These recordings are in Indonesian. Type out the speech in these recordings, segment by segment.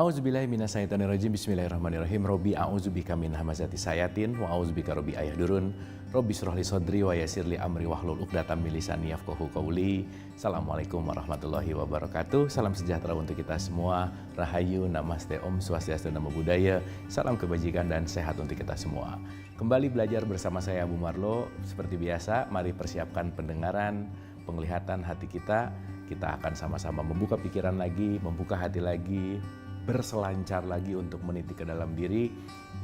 A'udzubillahi minasyaitonirrajim. Bismillahirrahmanirrahim. Robbi a'udzubika min hamazati sayatin wa a'udzubika robbi ayahdurun. Robbi shrahli sadri wa yassirli amri wahlul 'uqdatam min lisani yafqahu qawli. Assalamualaikum warahmatullahi wabarakatuh. Salam sejahtera untuk kita semua. Rahayu, namaste, om swastiastu, namo buddhaya. Salam kebajikan dan sehat untuk kita semua. Kembali belajar bersama saya Abu Marlo. Seperti biasa, mari persiapkan pendengaran, penglihatan hati kita. Kita akan sama-sama membuka pikiran lagi, membuka hati lagi, berselancar lagi untuk meniti ke dalam diri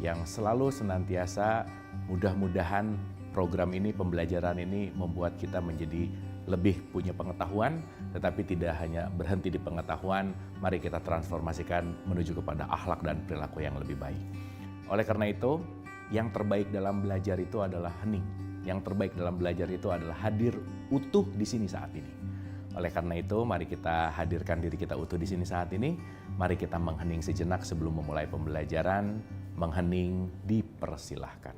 yang selalu senantiasa. Mudah-mudahan program ini, pembelajaran ini membuat kita menjadi lebih punya pengetahuan, tetapi tidak hanya berhenti di pengetahuan. Mari kita transformasikan menuju kepada akhlak dan perilaku yang lebih baik. Oleh karena itu, yang terbaik dalam belajar itu adalah hening. Yang terbaik dalam belajar itu adalah hadir utuh di sini saat ini. Oleh karena itu, mari kita hadirkan diri kita utuh di sini saat ini. Mari kita menghening sejenak sebelum memulai pembelajaran. Menghening dipersilahkan.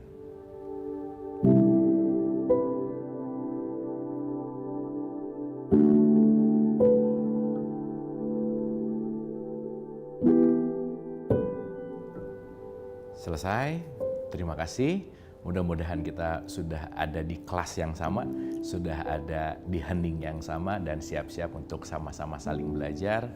Selesai, terima kasih. Mudah-mudahan kita sudah ada di kelas yang sama, sudah ada di hening yang sama, dan siap-siap untuk sama-sama saling belajar.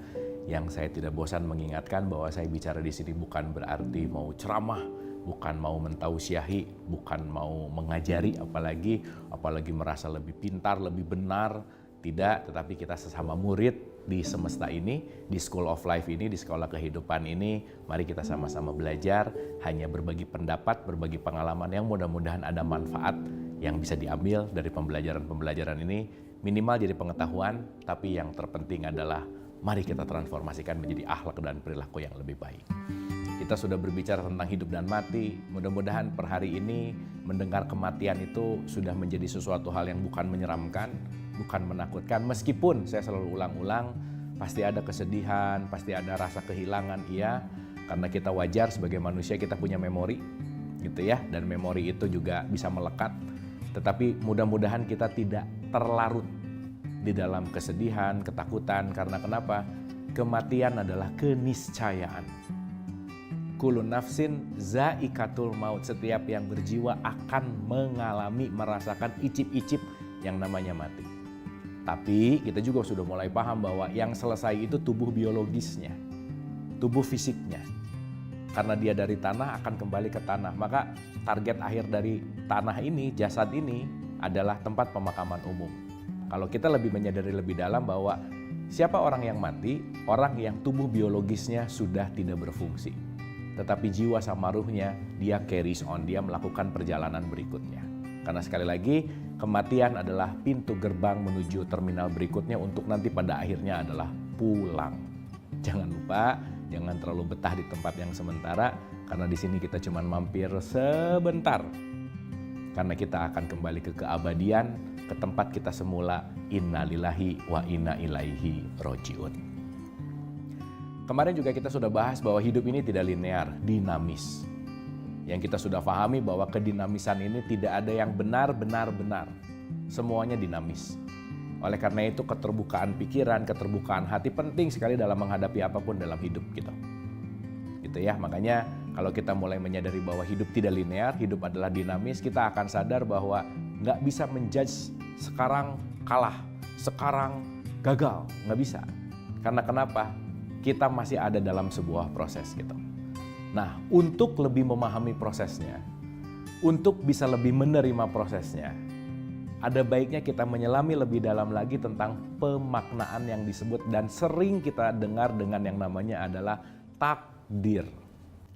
Yang saya tidak bosan mengingatkan bahwa saya bicara di sini bukan berarti mau ceramah, bukan mau mentausiahi, bukan mau mengajari, apalagi merasa lebih pintar, lebih benar. Tidak, tetapi kita sesama murid di semesta ini, di School of Life ini, di sekolah kehidupan ini. Mari kita sama-sama belajar, hanya berbagi pendapat, berbagi pengalaman yang mudah-mudahan ada manfaat yang bisa diambil dari pembelajaran-pembelajaran ini. Minimal jadi pengetahuan, tapi yang terpenting adalah mari kita transformasikan menjadi akhlak dan perilaku yang lebih baik. Kita sudah berbicara tentang hidup dan mati. Mudah-mudahan per hari ini mendengar kematian itu sudah menjadi sesuatu hal yang bukan menyeramkan, bukan menakutkan. Meskipun saya selalu ulang-ulang, pasti ada kesedihan, pasti ada rasa kehilangan, iya. Karena kita wajar sebagai manusia, kita punya memori, gitu ya. Dan memori itu juga bisa melekat. Tetapi mudah-mudahan kita tidak terlarut di dalam kesedihan, ketakutan. Karena kenapa? Kematian adalah keniscayaan. Kullu nafsin zaikatul maut. Setiap yang berjiwa akan mengalami, merasakan icip-icip yang namanya mati. Tapi kita juga sudah mulai paham bahwa yang selesai itu tubuh biologisnya, tubuh fisiknya. Karena dia dari tanah akan kembali ke tanah. Maka target akhir dari tanah ini, jasad ini adalah tempat pemakaman umum. Kalau kita lebih menyadari lebih dalam bahwa siapa orang yang mati, orang yang tubuh biologisnya sudah tidak berfungsi. Tetapi jiwa sama ruhnya, dia carries on, dia melakukan perjalanan berikutnya. Karena sekali lagi, kematian adalah pintu gerbang menuju terminal berikutnya untuk nanti pada akhirnya adalah pulang. Jangan lupa, jangan terlalu betah di tempat yang sementara, karena di sini kita cuma mampir sebentar. Karena kita akan kembali ke keabadian, ke tempat kita semula. Innalillahi wa inna ilaihi rojiun. Kemarin juga kita sudah bahas bahwa hidup ini tidak linear, dinamis. Yang kita sudah pahami bahwa kedinamisan ini tidak ada yang benar-benar. Semuanya dinamis. Oleh karena itu keterbukaan pikiran, keterbukaan hati penting sekali dalam menghadapi apapun dalam hidup kita. Gitu ya, makanya kalau kita mulai menyadari bahwa hidup tidak linear, hidup adalah dinamis, kita akan sadar bahwa nggak bisa menjudge sekarang kalah, sekarang gagal, nggak bisa. Karena kenapa? Kita masih ada dalam sebuah proses gitu. Nah, untuk lebih memahami prosesnya, untuk bisa lebih menerima prosesnya, ada baiknya kita menyelami lebih dalam lagi tentang pemaknaan yang disebut dan sering kita dengar dengan yang namanya adalah takdir.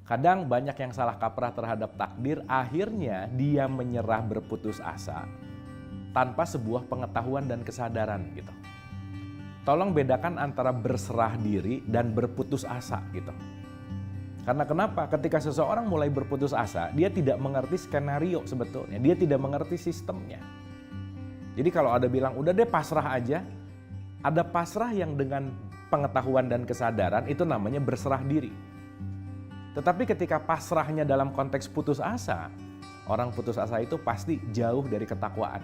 Kadang banyak yang salah kaprah terhadap takdir, akhirnya dia menyerah berputus asa tanpa sebuah pengetahuan dan kesadaran gitu. Tolong bedakan antara berserah diri dan berputus asa gitu. Karena kenapa? Ketika seseorang mulai berputus asa, dia tidak mengerti skenario sebetulnya. Dia tidak mengerti sistemnya. Jadi kalau ada bilang, udah deh pasrah aja. Ada pasrah yang dengan pengetahuan dan kesadaran, itu namanya berserah diri. Tetapi ketika pasrahnya dalam konteks putus asa, orang putus asa itu pasti jauh dari ketakwaan.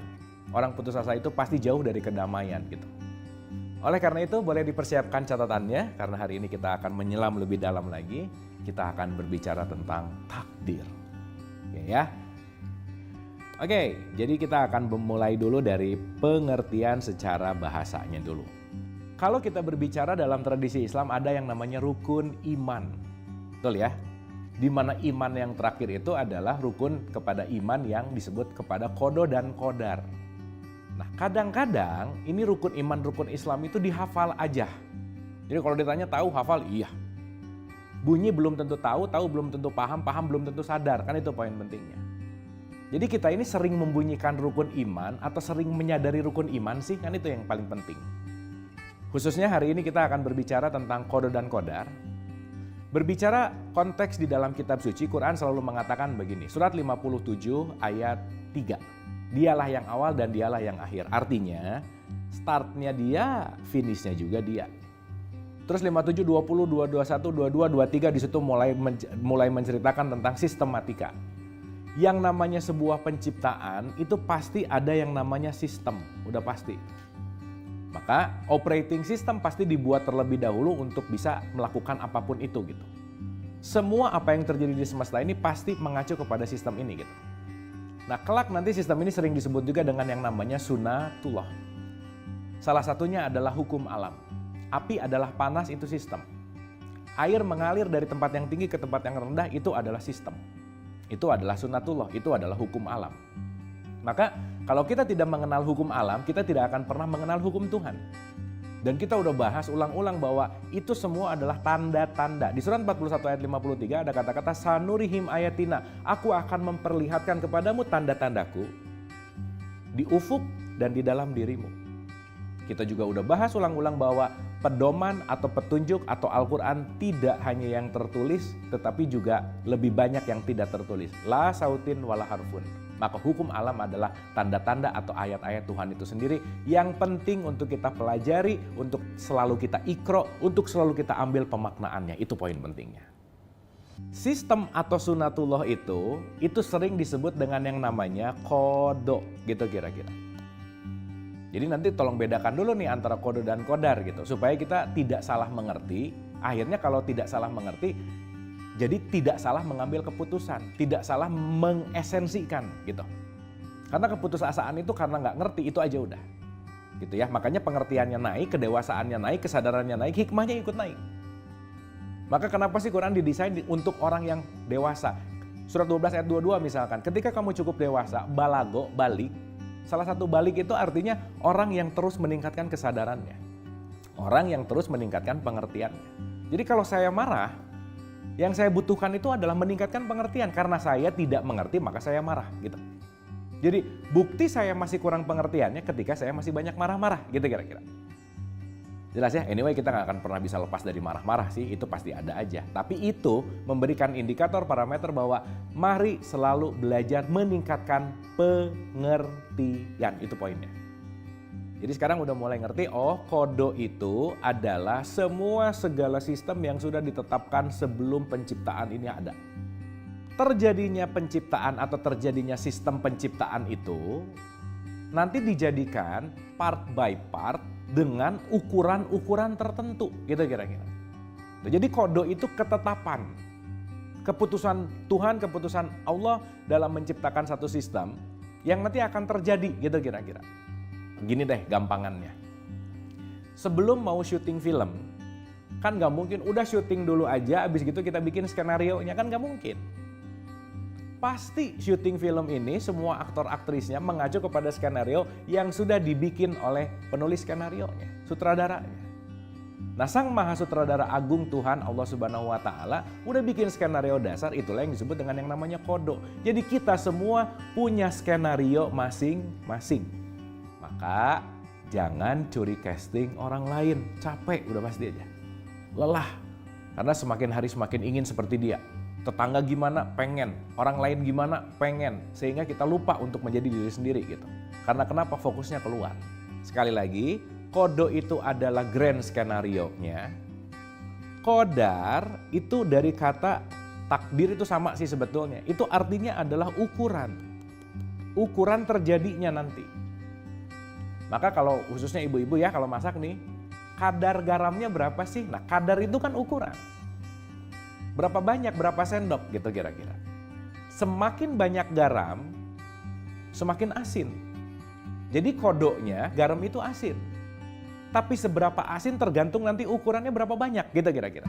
Orang putus asa itu pasti jauh dari kedamaian gitu. Oleh karena itu boleh dipersiapkan catatannya karena hari ini kita akan menyelam lebih dalam lagi. Kita akan berbicara tentang takdir. Oke ya. Oke, jadi kita akan memulai dulu dari pengertian secara bahasanya dulu. Kalau kita berbicara dalam tradisi Islam ada yang namanya rukun iman. Betul ya? Di mana iman yang terakhir itu adalah rukun kepada iman yang disebut kepada qada dan qadar. Nah, kadang-kadang ini rukun iman, rukun Islam itu dihafal aja. Jadi kalau ditanya tahu, hafal, iya. Bunyi belum tentu tahu, tahu belum tentu paham, paham belum tentu sadar. Kan itu poin pentingnya. Jadi kita ini sering membunyikan rukun iman atau sering menyadari rukun iman sih, kan itu yang paling penting. Khususnya hari ini kita akan berbicara tentang qada dan qadar. Berbicara konteks di dalam kitab suci, Quran selalu mengatakan begini, surat 57 ayat 3. Dialah yang awal dan dialah yang akhir. Artinya startnya dia, finishnya juga dia. Terus 57, 20, 221, 22, 23 di situ mulai menceritakan tentang sistematika. Yang namanya sebuah penciptaan itu pasti ada yang namanya sistem, udah pasti. Maka operating system pasti dibuat terlebih dahulu untuk bisa melakukan apapun itu gitu. Semua apa yang terjadi di semesta ini pasti mengacu kepada sistem ini gitu. Nah, kelak nanti sistem ini sering disebut juga dengan yang namanya sunatullah. Salah satunya adalah hukum alam. Api adalah panas, itu sistem. Air mengalir dari tempat yang tinggi ke tempat yang rendah, itu adalah sistem. Itu adalah sunatullah, itu adalah hukum alam. Maka kalau kita tidak mengenal hukum alam, kita tidak akan pernah mengenal hukum Tuhan. Dan kita udah bahas ulang-ulang bahwa itu semua adalah tanda-tanda. Di surat 41 ayat 53 ada kata-kata sanurihim ayatina. Aku akan memperlihatkan kepadamu tanda-tandaku di ufuk dan di dalam dirimu. Kita juga udah bahas ulang-ulang bahwa pedoman atau petunjuk atau Al-Quran tidak hanya yang tertulis, tetapi juga lebih banyak yang tidak tertulis. La sautin wala harfun. Maka hukum alam adalah tanda-tanda atau ayat-ayat Tuhan itu sendiri yang penting untuk kita pelajari, untuk selalu kita ikro, untuk selalu kita ambil pemaknaannya. Itu poin pentingnya. Sistem atau sunatullah itu sering disebut dengan yang namanya qada gitu kira-kira. Jadi nanti tolong bedakan dulu nih antara qada dan qadar gitu supaya kita tidak salah mengerti. Akhirnya kalau tidak salah mengerti, jadi tidak salah mengambil keputusan, tidak salah mengesensikan gitu. Karena keputusasaan itu karena nggak ngerti itu aja udah. Gitu ya, makanya pengertiannya naik, kedewasaannya naik, kesadarannya naik, hikmahnya ikut naik. Maka kenapa sih Quran didesain untuk orang yang dewasa? Surat 12 ayat 22 misalkan, ketika kamu cukup dewasa, balago, balik. Salah satu balik itu artinya orang yang terus meningkatkan kesadarannya. Orang yang terus meningkatkan pengertiannya. Jadi kalau saya marah, yang saya butuhkan itu adalah meningkatkan pengertian. Karena saya tidak mengerti maka saya marah gitu. Jadi bukti saya masih kurang pengertiannya ketika saya masih banyak marah-marah gitu kira-kira. Jelas ya, anyway kita nggak akan pernah bisa lepas dari marah-marah sih, itu pasti ada aja. Tapi itu memberikan indikator parameter bahwa mari selalu belajar meningkatkan pengertian, itu poinnya. Jadi sekarang udah mulai ngerti, oh qada itu adalah segala sistem yang sudah ditetapkan sebelum penciptaan ini ada. Terjadinya penciptaan atau terjadinya sistem penciptaan itu nanti dijadikan part by part dengan ukuran-ukuran tertentu gitu kira-kira. Jadi qada itu ketetapan. Keputusan Tuhan, keputusan Allah dalam menciptakan satu sistem yang nanti akan terjadi gitu kira-kira. Gini deh gampangannya. Sebelum mau syuting film, kan gak mungkin udah syuting dulu aja abis gitu kita bikin skenario-nya, kan gak mungkin. Pasti syuting film ini semua aktor aktrisnya mengacu kepada skenario yang sudah dibikin oleh penulis skenario-nya, sutradaranya. Nah, sang maha sutradara agung Tuhan Allah Subhanahu wa Ta'ala udah bikin skenario dasar, itulah yang disebut dengan yang namanya qada. Jadi kita semua punya skenario masing-masing. Maka jangan curi casting orang lain, capek udah pasti aja. Lelah, karena semakin hari semakin ingin seperti dia. Tetangga gimana pengen, orang lain gimana pengen, sehingga kita lupa untuk menjadi diri sendiri gitu. Karena kenapa? Fokusnya keluar. Sekali lagi, qada itu adalah grand skenario-nya. Qadar itu dari kata takdir itu sama sih sebetulnya. Itu artinya adalah ukuran. Ukuran terjadinya nanti. Maka kalau khususnya ibu-ibu ya kalau masak nih, kadar garamnya berapa sih? Nah, kadar itu kan ukuran. Berapa banyak, berapa sendok gitu kira-kira. Semakin banyak garam, semakin asin. Jadi kodoknya garam itu asin. Tapi seberapa asin tergantung nanti ukurannya berapa banyak gitu kira-kira.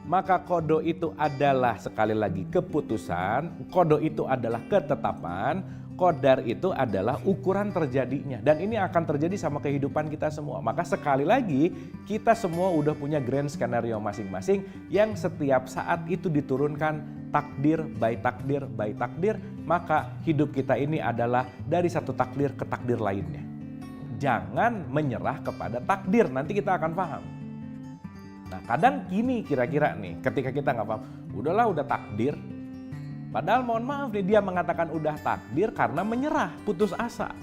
Maka kodo itu adalah sekali lagi keputusan, kodo itu adalah ketetapan, qadar itu adalah ukuran terjadinya. Dan ini akan terjadi sama kehidupan kita semua. Maka sekali lagi kita semua udah punya grand skenario masing-masing yang setiap saat itu diturunkan takdir by takdir by takdir. Maka hidup kita ini adalah dari satu takdir ke takdir lainnya. Jangan menyerah kepada takdir, nanti kita akan paham. Nah, kadang gini kira-kira nih, ketika kita nggak paham, udahlah udah takdir. Padahal mohon maaf nih, dia mengatakan udah takdir karena menyerah, putus asa.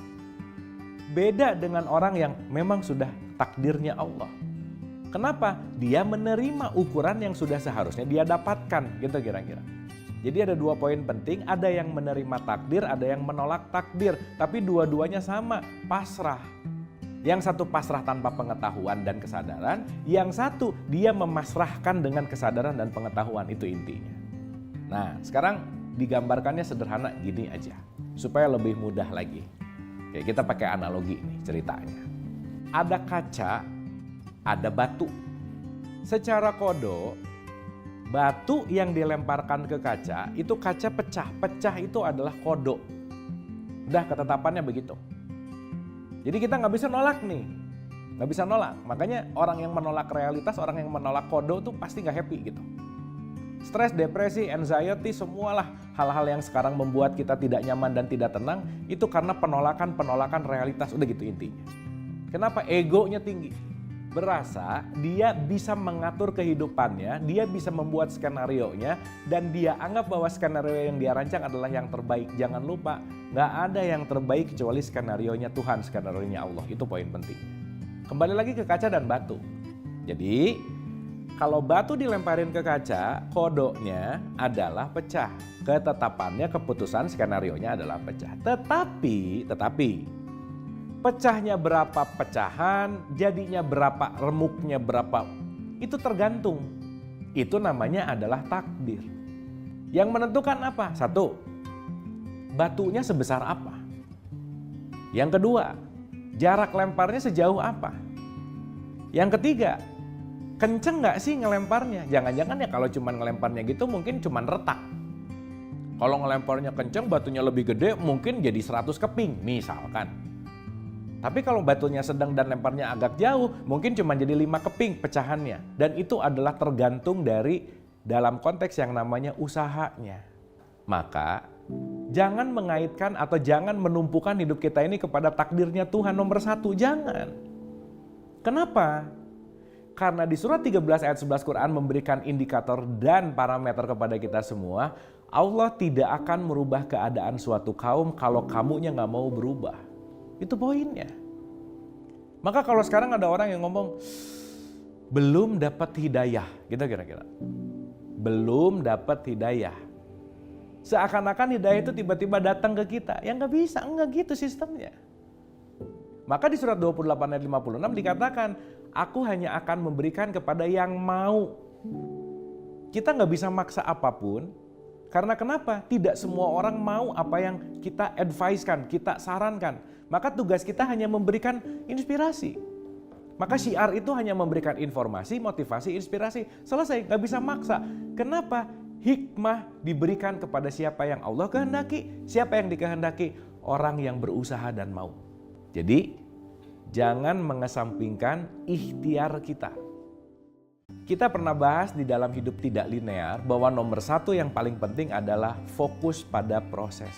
Beda dengan orang yang memang sudah takdirnya Allah. Kenapa? Dia menerima ukuran yang sudah seharusnya dia dapatkan, gitu kira-kira. Jadi ada 2 poin penting, ada yang menerima takdir, ada yang menolak takdir. Tapi dua-duanya sama, pasrah. Yang satu pasrah tanpa pengetahuan dan kesadaran, yang satu dia memasrahkan dengan kesadaran dan pengetahuan, itu intinya. Nah, sekarang digambarkannya sederhana gini aja, supaya lebih mudah lagi. Oke, kita pakai analogi nih ceritanya. Ada kaca, ada batu. Secara kodo, batu yang dilemparkan ke kaca, itu kaca pecah. Pecah itu adalah kodo. Udah ketetapannya begitu. Jadi kita nggak bisa nolak nih, nggak bisa nolak. Makanya orang yang menolak realitas, orang yang menolak kodo tuh pasti nggak happy gitu. Stres, depresi, anxiety, semualah hal-hal yang sekarang membuat kita tidak nyaman dan tidak tenang, itu karena penolakan realitas, udah gitu intinya. Kenapa? Egonya tinggi. Berasa dia bisa mengatur kehidupannya, dia bisa membuat skenarionya, dan dia anggap bahwa skenario yang dia rancang adalah yang terbaik. Jangan lupa, nggak ada yang terbaik kecuali skenarionya Tuhan, skenarionya Allah. Itu poin penting. Kembali lagi ke kaca dan batu. Jadi, kalau batu dilemparin ke kaca, kodonya adalah pecah. Ketetapannya, keputusan skenarionya adalah pecah. Tetapi, pecahnya berapa pecahan, jadinya berapa, remuknya berapa, itu tergantung. Itu namanya adalah takdir. Yang menentukan apa? 1, batunya sebesar apa? Yang kedua, jarak lemparnya sejauh apa? Yang ketiga, kenceng nggak sih ngelemparnya? Jangan-jangan ya kalau cuma ngelemparnya gitu mungkin cuma retak. Kalau ngelemparnya kenceng, batunya lebih gede, mungkin jadi 100 keping misalkan. Tapi kalau batunya sedang dan lemparnya agak jauh, mungkin cuma jadi 5 keping pecahannya. Dan itu adalah tergantung dari dalam konteks yang namanya usahanya. Maka jangan mengaitkan atau jangan menumpukan hidup kita ini kepada takdirnya Tuhan nomor 1. Jangan. Kenapa? Karena di surat 13 ayat 11 Quran memberikan indikator dan parameter kepada kita semua. Allah tidak akan merubah keadaan suatu kaum kalau kamunya nggak mau berubah. Itu poinnya. Maka kalau sekarang ada orang yang ngomong belum dapat hidayah, gitu kira-kira. Belum dapat hidayah. Seakan-akan hidayah itu tiba-tiba datang ke kita. Ya nggak bisa, nggak gitu sistemnya. Maka di surat 28 ayat 56 dikatakan, aku hanya akan memberikan kepada yang mau. Kita nggak bisa maksa apapun. Karena kenapa? Tidak semua orang mau apa yang kita advise-kan, kita sarankan. Maka tugas kita hanya memberikan inspirasi. Maka syiar itu hanya memberikan informasi, motivasi, inspirasi. Selesai, gak bisa maksa. Kenapa? Hikmah diberikan kepada siapa yang Allah kehendaki. Siapa yang dikehendaki? Orang yang berusaha dan mau. Jadi, jangan mengesampingkan ikhtiar kita. Kita pernah bahas di dalam hidup tidak linear bahwa nomor 1 yang paling penting adalah fokus pada proses.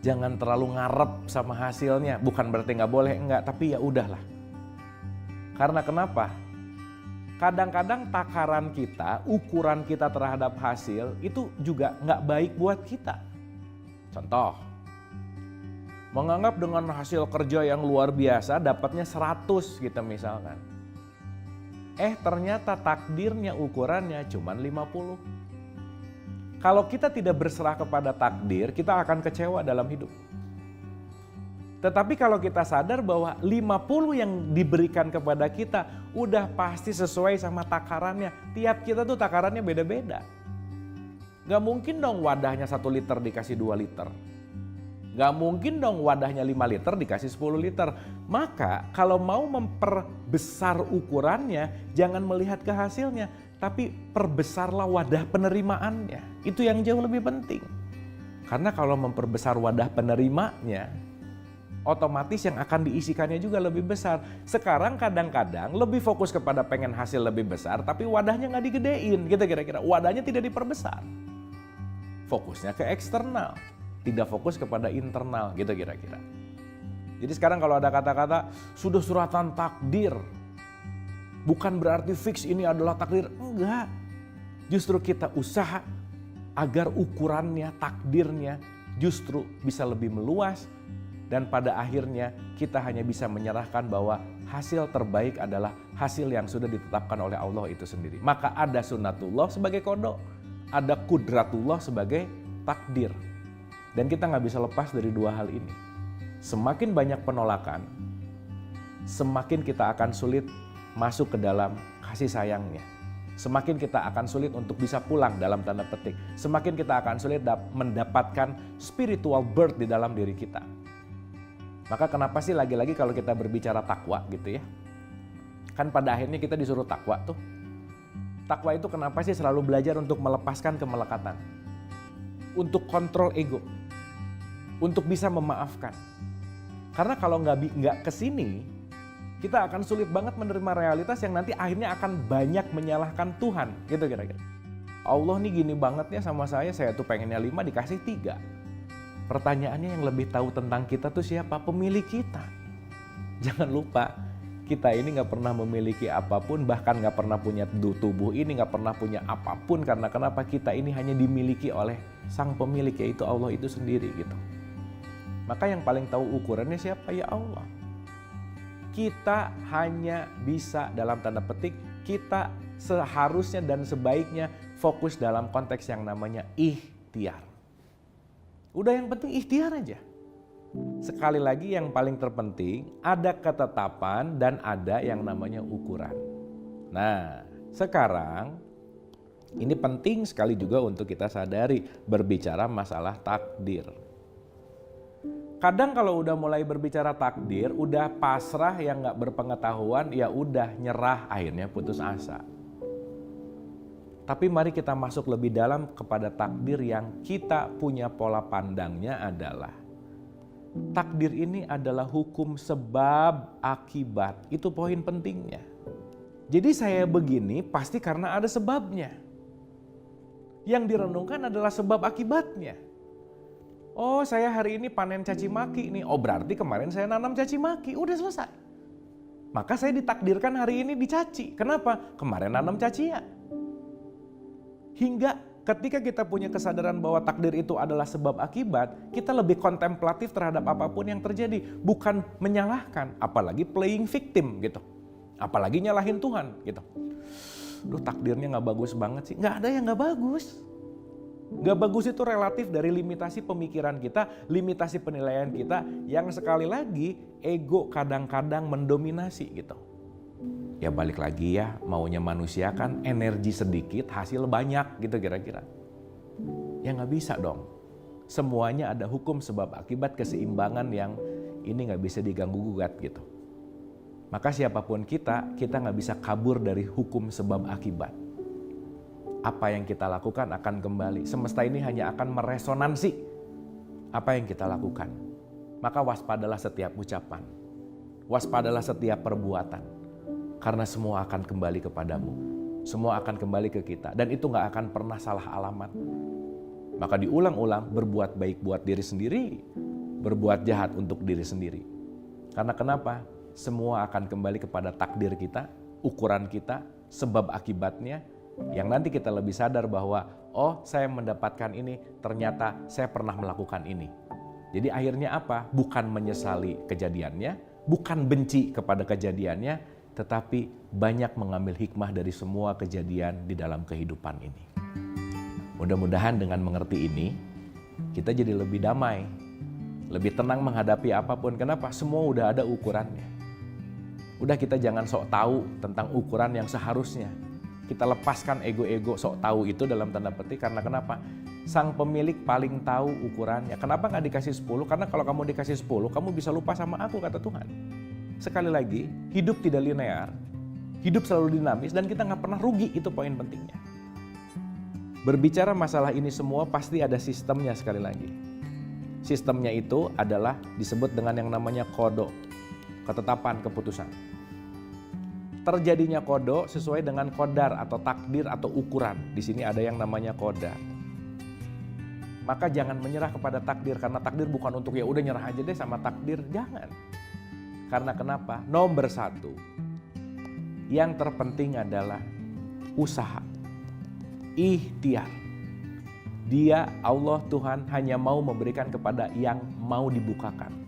Jangan terlalu ngarep sama hasilnya. Bukan berarti nggak boleh, enggak. Tapi ya udahlah. Karena kenapa? Kadang-kadang takaran kita, ukuran kita terhadap hasil itu juga nggak baik buat kita. Contoh, menganggap dengan hasil kerja yang luar biasa dapatnya 100 gitu misalkan. Ternyata takdirnya ukurannya cuma 50. Kalau kita tidak berserah kepada takdir, kita akan kecewa dalam hidup. Tetapi kalau kita sadar bahwa 50 yang diberikan kepada kita udah pasti sesuai sama takarannya. Tiap kita tuh takarannya beda-beda. Gak mungkin dong wadahnya 1 liter dikasih 2 liter. Gak mungkin dong wadahnya 5 liter dikasih 10 liter. Maka kalau mau memperbesar ukurannya, jangan melihat ke hasilnya, tapi perbesarlah wadah penerimaannya. Itu yang jauh lebih penting. Karena kalau memperbesar wadah penerimanya, otomatis yang akan diisikannya juga lebih besar. Sekarang kadang-kadang lebih fokus kepada pengen hasil lebih besar, tapi wadahnya nggak digedein gitu kira-kira. Wadahnya tidak diperbesar. Fokusnya ke eksternal, tidak fokus kepada internal gitu kira-kira. Jadi sekarang kalau ada kata-kata sudah suratan takdir, bukan berarti fix ini adalah takdir. Enggak. Justru kita usaha agar ukurannya, takdirnya justru bisa lebih meluas. Dan pada akhirnya kita hanya bisa menyerahkan bahwa hasil terbaik adalah hasil yang sudah ditetapkan oleh Allah itu sendiri. Maka ada sunnatullah sebagai kodok, ada kudratullah sebagai takdir. Dan kita nggak bisa lepas dari dua hal ini. Semakin banyak penolakan, semakin kita akan sulit masuk ke dalam kasih sayangnya. Semakin kita akan sulit untuk bisa pulang dalam tanda petik. Semakin kita akan sulit mendapatkan spiritual birth di dalam diri kita. Maka kenapa sih lagi-lagi kalau kita berbicara takwa gitu ya. Kan pada akhirnya kita disuruh takwa tuh. Takwa itu kenapa sih selalu belajar untuk melepaskan kemelekatan. Untuk kontrol ego. Untuk bisa memaafkan. Karena kalau nggak kesini, kita akan sulit banget menerima realitas yang nanti akhirnya akan banyak menyalahkan Tuhan. Gitu kira-kira. Allah nih gini banget ya sama saya tuh pengennya 5 dikasih 3. Pertanyaannya yang lebih tahu tentang kita tuh siapa? Pemilik kita. Jangan lupa, kita ini gak pernah memiliki apapun, bahkan gak pernah punya tubuh ini, gak pernah punya apapun. Karena kenapa? Kita ini hanya dimiliki oleh sang pemilik, yaitu Allah itu sendiri gitu. Maka yang paling tahu ukurannya siapa? Ya Allah. Kita hanya bisa dalam tanda petik, kita seharusnya dan sebaiknya fokus dalam konteks yang namanya ikhtiar. Udah yang penting ikhtiar aja. Sekali lagi yang paling terpenting ada ketetapan dan ada yang namanya ukuran. Nah sekarang ini penting sekali juga untuk kita sadari berbicara masalah takdir. Kadang kalau udah mulai berbicara takdir, udah pasrah yang gak berpengetahuan, ya udah nyerah akhirnya putus asa. Tapi mari kita masuk lebih dalam kepada takdir yang kita punya pola pandangnya adalah takdir ini adalah hukum sebab akibat. Itu poin pentingnya. Jadi saya begini pasti karena ada sebabnya. Yang direnungkan adalah sebab akibatnya. Oh saya hari ini panen caci maki nih. Oh berarti kemarin saya nanam caci maki. Udah selesai. Maka saya ditakdirkan hari ini dicaci. Kenapa? Kemarin nanam cacian. Hingga ketika kita punya kesadaran bahwa takdir itu adalah sebab akibat, kita lebih kontemplatif terhadap apapun yang terjadi. Bukan menyalahkan, apalagi playing victim gitu. Apalagi nyalahin Tuhan gitu. Duh takdirnya gak bagus banget sih. Gak ada yang gak bagus. Gak bagus itu relatif dari limitasi pemikiran kita, limitasi penilaian kita, yang sekali lagi ego kadang-kadang mendominasi gitu. Ya balik lagi ya, maunya manusia kan energi sedikit, hasil banyak gitu kira-kira. Ya nggak bisa dong. Semuanya ada hukum sebab akibat, keseimbangan yang ini nggak bisa diganggu-gugat gitu. Maka siapapun kita nggak bisa kabur dari hukum sebab akibat. Apa yang kita lakukan akan kembali. Semesta ini hanya akan meresonansi apa yang kita lakukan. Maka waspadalah setiap ucapan. Waspadalah setiap perbuatan. Karena semua akan kembali kepadamu. Semua akan kembali ke kita. Dan itu gak akan pernah salah alamat. Maka diulang-ulang, berbuat baik buat diri sendiri. Berbuat jahat untuk diri sendiri. Karena kenapa? Semua akan kembali kepada takdir kita, ukuran kita, sebab akibatnya. Yang nanti kita lebih sadar bahwa, oh saya mendapatkan ini, ternyata saya pernah melakukan ini. Jadi akhirnya apa? Bukan menyesali kejadiannya, bukan benci kepada kejadiannya, tetapi banyak mengambil hikmah dari semua kejadian di dalam kehidupan ini. Mudah-mudahan dengan mengerti ini, kita jadi lebih damai, lebih tenang menghadapi apapun. Kenapa? Semua udah ada ukurannya. Udah, kita jangan sok tahu tentang ukuran yang seharusnya. Kita lepaskan ego-ego sok tahu itu dalam tanda petik, karena kenapa? Sang pemilik paling tahu ukurannya. Kenapa nggak dikasih 10? Karena kalau kamu dikasih 10, kamu bisa lupa sama aku, kata Tuhan. Sekali lagi, hidup tidak linear, hidup selalu dinamis, dan kita nggak pernah rugi, itu poin pentingnya. Berbicara masalah ini semua pasti ada sistemnya sekali lagi. Sistemnya itu adalah disebut dengan yang namanya kodo, ketetapan keputusan. Terjadinya kodo sesuai dengan kodar atau takdir atau ukuran. Di sini ada yang namanya koda. Maka jangan menyerah kepada takdir, karena takdir bukan untuk ya udah nyerah aja deh sama takdir, jangan. Karena kenapa? Nomor 1, yang terpenting adalah usaha, ikhtiar. Dia, Allah, Tuhan hanya mau memberikan kepada yang mau dibukakan.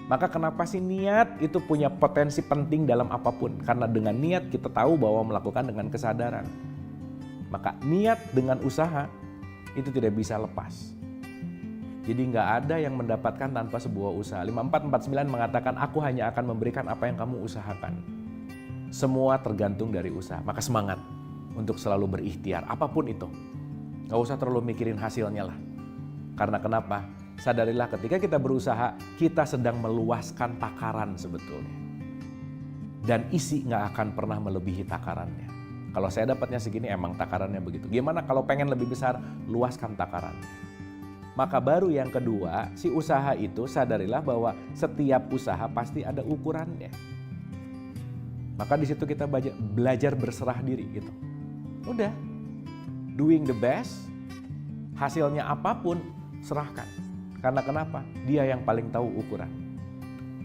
Maka kenapa sih niat itu punya potensi penting dalam apapun? Karena dengan niat kita tahu bahwa melakukan dengan kesadaran. Maka niat dengan usaha itu tidak bisa lepas. Jadi nggak ada yang mendapatkan tanpa sebuah usaha. 5449 mengatakan, aku hanya akan memberikan apa yang kamu usahakan. Semua tergantung dari usaha. Maka semangat untuk selalu berikhtiar, apapun itu. Nggak usah terlalu mikirin hasilnya lah. Karena kenapa? Sadarilah ketika kita berusaha, kita sedang meluaskan takaran sebetulnya. Dan isi nggak akan pernah melebihi takarannya. Kalau saya dapatnya segini, emang takarannya begitu. Gimana kalau pengen lebih besar? Luaskan takarannya. Maka baru yang kedua, si usaha itu sadarilah bahwa setiap usaha pasti ada ukurannya. Maka di situ kita belajar berserah diri gitu. Udah. Doing the best, hasilnya apapun, serahkan. Karena kenapa? Dia yang paling tahu ukuran.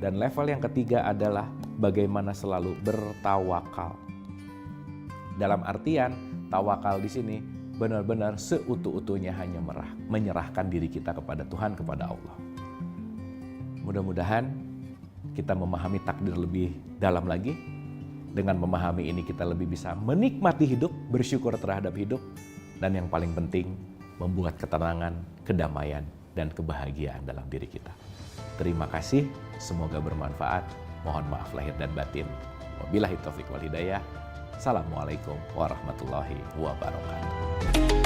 Dan level yang ketiga adalah bagaimana selalu bertawakal. Dalam artian, tawakal di sini benar-benar seutuh-utuhnya hanya menyerahkan diri kita kepada Tuhan, kepada Allah. Mudah-mudahan kita memahami takdir lebih dalam lagi. Dengan memahami ini kita lebih bisa menikmati hidup, bersyukur terhadap hidup, dan yang paling penting membuat ketenangan, kedamaian, dan kebahagiaan dalam diri kita. Terima kasih, semoga bermanfaat. Mohon maaf lahir dan batin. Wabillahi taufiq wal hidayah. Assalamualaikum warahmatullahi wabarakatuh.